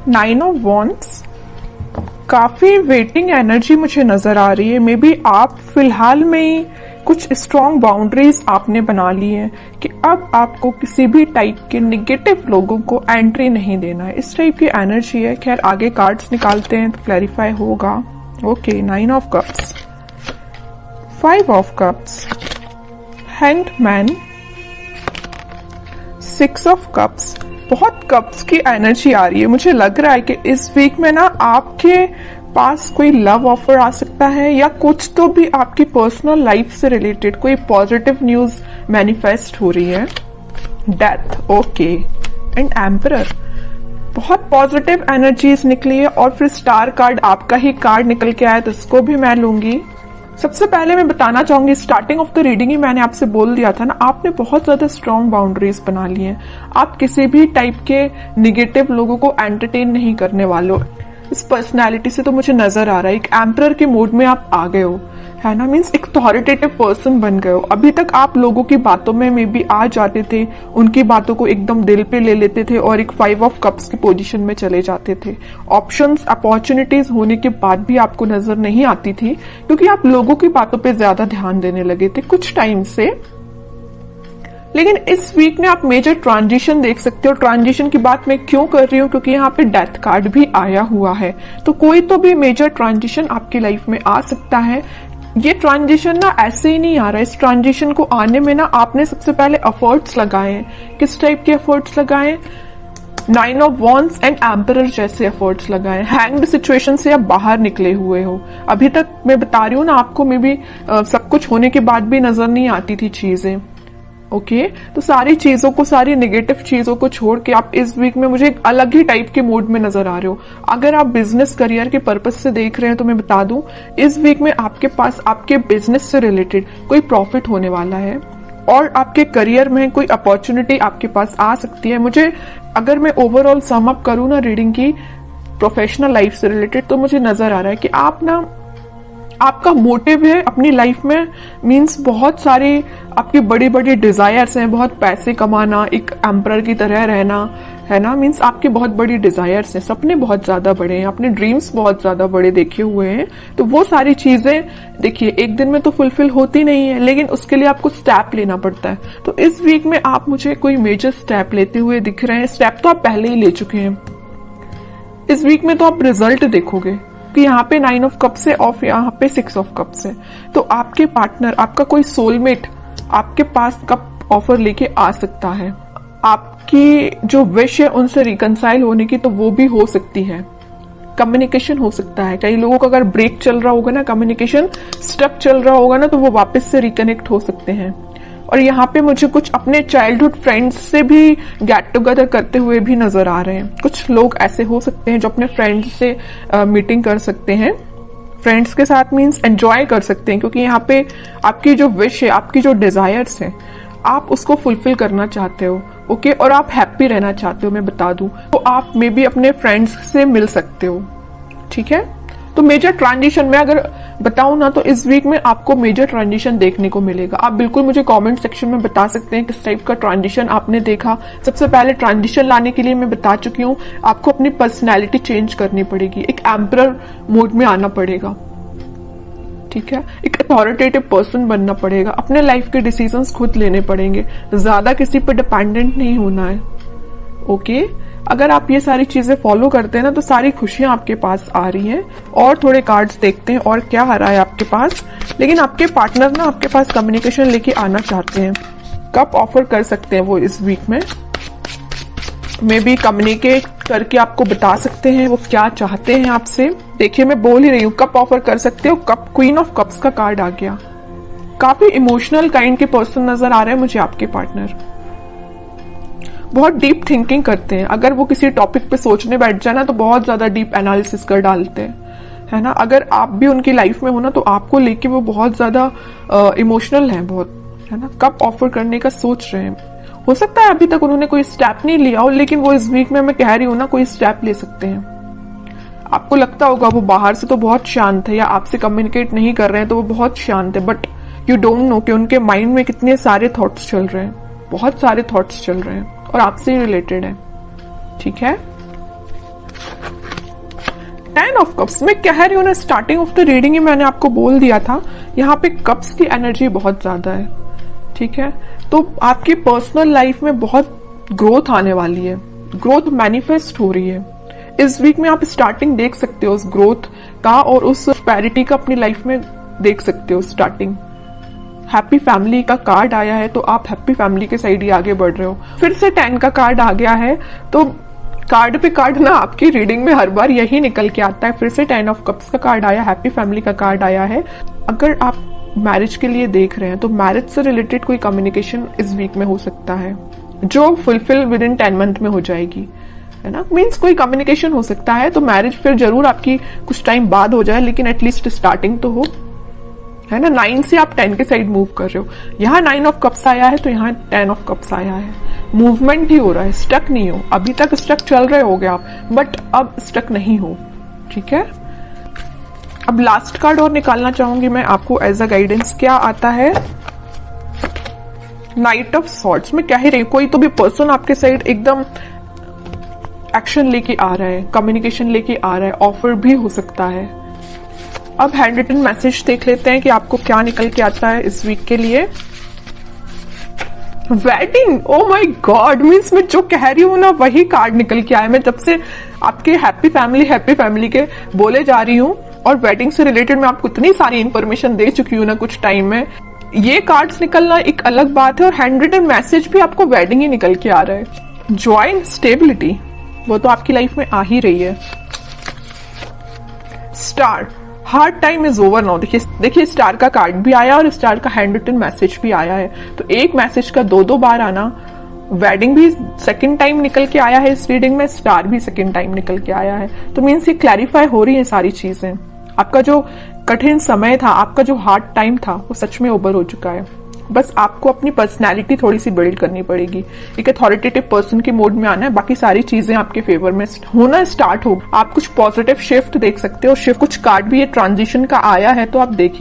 9 of wands, काफी waiting energy मुझे नजर आ रही है। मे बी आप फिलहाल में ही कुछ स्ट्रॉन्ग बाउंड्रीज आपने बना ली है कि अब आपको किसी भी टाइप के निगेटिव लोगों को एंट्री नहीं देना है, इस टाइप की एनर्जी है। खैर आगे कार्ड्स निकालते हैं तो क्लैरिफाई होगा। Okay, 9 of cups, 5 of cups, hanged man, 6 of cups. बहुत कप्स की एनर्जी आ रही है। मुझे लग रहा है कि इस वीक में ना आपके पास कोई लव ऑफर आ सकता है, या कुछ तो भी आपकी पर्सनल लाइफ से रिलेटेड कोई पॉजिटिव न्यूज मैनिफेस्ट हो रही है। डेथ, ओके, एंड एम्परर, बहुत पॉजिटिव एनर्जीज निकली है। और फिर स्टार कार्ड, आपका ही कार्ड निकल के आया तो इसको भी मैं लूंगी। सबसे पहले मैं बताना चाहूंगी, स्टार्टिंग ऑफ द रीडिंग ही मैंने आपसे बोल दिया था ना, आपने बहुत ज्यादा स्ट्रॉन्ग बाउंड्रीज बना ली हैं। आप किसी भी टाइप के निगेटिव लोगों को एंटरटेन नहीं करने वाले हो। इस पर्सनैलिटी से तो मुझे नजर आ रहा है एक एम्परर के मूड में आप आ गए हो, है ना। मीन्स एक अथॉरिटेटिव पर्सन बन गए हो। अभी तक आप लोगों की बातों में मे बी आ जाते थे, उनकी बातों को एकदम दिल पे ले लेते थे और एक 5 ऑफ कप्स की पोजीशन में चले जाते थे। ऑप्शंस, अपॉर्चुनिटीज होने के बाद भी आपको नजर नहीं आती थी, क्योंकि आप लोगों की बातों पे ज्यादा ध्यान देने लगे थे कुछ टाइम से। लेकिन इस वीक में आप मेजर ट्रांजिशन देख सकते हो। ट्रांजिशन की बात मैं क्यों कर रही हूँ, क्योंकि यहाँ पे डेथ कार्ड भी आया हुआ है। तो कोई तो भी मेजर ट्रांजिशन आपकी लाइफ में आ सकता है। ये ट्रांजिशन ना ऐसे ही नहीं आ रहा है। इस ट्रांजिशन को आने में ना आपने सबसे पहले एफर्ट्स लगाए हैं। किस टाइप के एफर्ट्स लगाए? 9 ऑफ वॉन्ड्स एंड एम्परर जैसे एफर्ट्स लगाए। हैंग्ड सिचुएशन से आप बाहर निकले हुए हो। अभी तक मैं बता रही हूँ ना आपको, मे बी सब कुछ होने के बाद भी नजर नहीं आती थी चीजें। ओके, तो सारी चीजों को, सारी नेगेटिव चीजों को छोड़ के आप इस वीक में मुझे एक अलग ही टाइप के मूड में नजर आ रहे हो। अगर आप बिजनेस करियर के पर्पस से देख रहे हैं तो मैं बता दूं, इस वीक में आपके पास आपके बिजनेस से रिलेटेड कोई प्रॉफिट होने वाला है और आपके करियर में कोई अपॉर्चुनिटी आपके पास आ सकती है। मुझे, अगर मैं ओवरऑल सम अप करूं ना रीडिंग की प्रोफेशनल लाइफ से रिलेटेड, तो मुझे नजर आ रहा है कि आप ना, आपका मोटिव है अपनी लाइफ में, मींस बहुत सारी आपकी बड़ी बड़ी डिजायर्स हैं। बहुत पैसे कमाना, एक एम्परर की तरह रहना, है ना। मींस आपकी बहुत बड़ी डिजायर्स हैं, सपने बहुत ज्यादा बड़े हैं, अपने ड्रीम्स बहुत ज्यादा बड़े देखे हुए हैं। तो वो सारी चीजें देखिए एक दिन में तो फुलफिल होती नहीं है, लेकिन उसके लिए आपको स्टेप लेना पड़ता है। तो इस वीक में आप मुझे कोई मेजर स्टेप लेते हुए दिख रहे हैं। स्टेप तो आप पहले ही ले चुके हैं। इस वीक में तो आप रिजल्ट देखोगे कि यहाँ पे 9 ऑफ कप्स है और यहाँ पे 6 ऑफ कप्स है। तो आपके पार्टनर, आपका कोई सोलमेट आपके पास कप ऑफर लेके आ सकता है। आपकी जो विश है उनसे रिकंसाइल होने की, तो वो भी हो सकती है। कम्युनिकेशन हो सकता है। कई लोगों का अगर ब्रेक चल रहा होगा ना, कम्युनिकेशन स्टक चल रहा होगा ना, तो वो वापस से रिकनेक्ट हो सकते हैं। और यहाँ पे मुझे कुछ अपने चाइल्डहुड फ्रेंड्स से भी गेट टुगेदर करते हुए भी नजर आ रहे हैं। कुछ लोग ऐसे हो सकते हैं जो अपने फ्रेंड्स से मीटिंग कर सकते हैं। फ्रेंड्स के साथ मीन्स एंजॉय कर सकते हैं, क्योंकि यहाँ पे आपकी जो विश है, आपकी जो डिजायर्स है, आप उसको फुलफिल करना चाहते हो। ओके, और आप हैप्पी रहना चाहते हो, मैं बता दूं। तो आप मे बी अपने फ्रेंड्स से मिल सकते हो। ठीक है, तो मेजर ट्रांजिशन में अगर बताऊं ना, तो इस वीक में आपको मेजर ट्रांजिशन देखने को मिलेगा। आप बिल्कुल मुझे कमेंट सेक्शन में बता सकते हैं किस टाइप का ट्रांजिशन आपने देखा। सबसे पहले ट्रांजिशन लाने के लिए मैं बता चुकी हूँ, आपको अपनी पर्सनैलिटी चेंज करनी पड़ेगी, एक एम्परर मोड में आना पड़ेगा। ठीक है, एक अथॉरिटेटिव पर्सन बनना पड़ेगा। अपने लाइफ के डिसीजंस खुद लेने पड़ेंगे, ज्यादा किसी पर डिपेंडेंट नहीं होना है। ओके, अगर आप ये सारी चीजें फॉलो करते हैं ना, तो सारी खुशियां आपके पास आ रही हैं। और थोड़े कार्ड्स देखते हैं और क्या आ रहा है आपके पास। लेकिन आपके पार्टनर ना आपके पास कम्युनिकेशन लेके आना चाहते हैं। कब ऑफर कर सकते हैं वो इस वीक में, मे बी कम्युनिकेट करके आपको बता सकते हैं वो क्या चाहते हैं आपसे। देखिए मैं बोल ही रही हूँ, कब ऑफर कर सकते हो। कप, क्वीन ऑफ कप्स का कार्ड आ गया। काफी इमोशनल काइंड के पर्सन नजर आ रहे हैं मुझे आपके पार्टनर। बहुत डीप थिंकिंग करते हैं। अगर वो किसी टॉपिक पे सोचने बैठ जाए ना, तो बहुत ज्यादा डीप एनालिसिस कर डालते हैं, है ना। अगर आप भी उनकी लाइफ में हो ना, तो आपको लेके वो बहुत ज्यादा इमोशनल है, बहुत, है ना। कब ऑफर करने का सोच रहे हैं। हो सकता है अभी तक उन्होंने कोई स्टेप नहीं लिया हो, लेकिन वो इस वीक में, मैं कह रही हूँ ना, कोई स्टेप ले सकते हैं। आपको लगता होगा वो बाहर से तो बहुत शांत है, या आपसे कम्युनिकेट नहीं कर रहे हैं तो वो बहुत शांत है, बट यू डोंट नो कि उनके माइंड में कितने सारे थॉट्स चल रहे हैं। बहुत सारे थॉट्स चल रहे हैं और आपसे ही रिलेटेड है। ठीक है। 10 ऑफ कप्स, मैं कह रही हूँ ना, स्टार्टिंग ऑफ द रीडिंग ही मैंने आपको बोल दिया था, यहाँ पे कप्स की एनर्जी बहुत ज्यादा है, ठीक है। तो आपकी पर्सनल लाइफ में बहुत ग्रोथ आने वाली है, ग्रोथ मैनिफेस्ट हो रही है। इस वीक में आप स्टार्टिंग देख सकते हो उस ग्रोथ का और उस प्रोस्पेरिटी का अपनी लाइफ में देख सकते हो स्टार्टिंग। हैप्पी फैमिली का कार्ड आया है, तो आप हैप्पी फैमिली के साइड ही आगे बढ़ रहे हो। फिर से 10 का कार्ड आ गया है, तो कार्ड पे कार्ड ना आपकी रीडिंग में हर बार यही निकल के आता है। फिर से 10 ऑफ कप्स का कार्ड आया, हैप्पी फैमिली का कार्ड आया है। अगर आप मैरिज के लिए देख रहे हैं तो मैरिज से रिलेटेड कोई कम्युनिकेशन इस वीक में हो सकता है जो फुलफिल विद इन 10 मंथ में हो जाएगी, है ना। मीन्स कोई कम्युनिकेशन हो सकता है, तो मैरिज फिर जरूर आपकी कुछ टाइम बाद हो जाए, लेकिन एटलीस्ट स्टार्टिंग तो हो, है ना। 9 से आप 10 के साइड मूव कर रहे हो। यहाँ 9 ऑफ कप्स आया है, तो यहाँ 10 ऑफ कप्स आया है। मूवमेंट ही हो रहा है, स्टक नहीं हो। अभी तक स्टक चल रहे होगे आप, बट अब स्टक नहीं हो, ठीक है। अब लास्ट कार्ड और निकालना चाहूंगी मैं आपको एज अ गाइडेंस। क्या आता है? Night of swords. मैं कह ही रही हूं, कोई तो भी पर्सन आपके साइड एकदम एक्शन लेके आ रहा है, कम्युनिकेशन लेके आ रहा है, ऑफर भी हो सकता है। अब हैंड रिटन मैसेज देख लेते हैं कि आपको क्या निकल के आता है इस वीक के लिए। Wedding, oh my God, means मैं जो कह रही हूं ना वही कार्ड निकल के आया। मैं जब से आपके हैप्पी फैमिली के बोले जा रही हूं और वेडिंग से रिलेटेड मैं आपको इतनी सारी इंफॉर्मेशन दे चुकी हूं ना कुछ टाइम में, ये कार्ड्स निकलना एक अलग बात है, और हैंड रिटन मैसेज भी आपको वेडिंग ही निकल के आ रहा है। जॉय एंड स्टेबिलिटी, वो तो आपकी लाइफ में आ ही रही है। Star, hard time is over now. देखिए स्टार का कार्ड भी आया और स्टार का हैंड रिटन मैसेज भी आया है, तो एक मैसेज का दो बार आना। वेडिंग भी सेकंड टाइम निकल के आया है इस रीडिंग में, स्टार भी सेकंड टाइम निकल के आया है, तो मीन्स ये क्लैरिफाई हो रही है सारी चीजें। आपका जो कठिन समय था, आपका जो हार्ड टाइम था, वो सच में ओवर हो चुका है। बस आपको अपनी पर्सनैलिटी थोड़ी सी बिल्ड करनी पड़ेगी, एक अथॉरिटेटिव पर्सन के मोड में आना है, बाकी सारी चीजें आपके फेवर में होना स्टार्ट हो। आप कुछ पॉजिटिव शिफ्ट देख सकते हो, शिफ्ट कुछ कार्ड भी ये ट्रांजिशन का आया है, तो आप देखिए।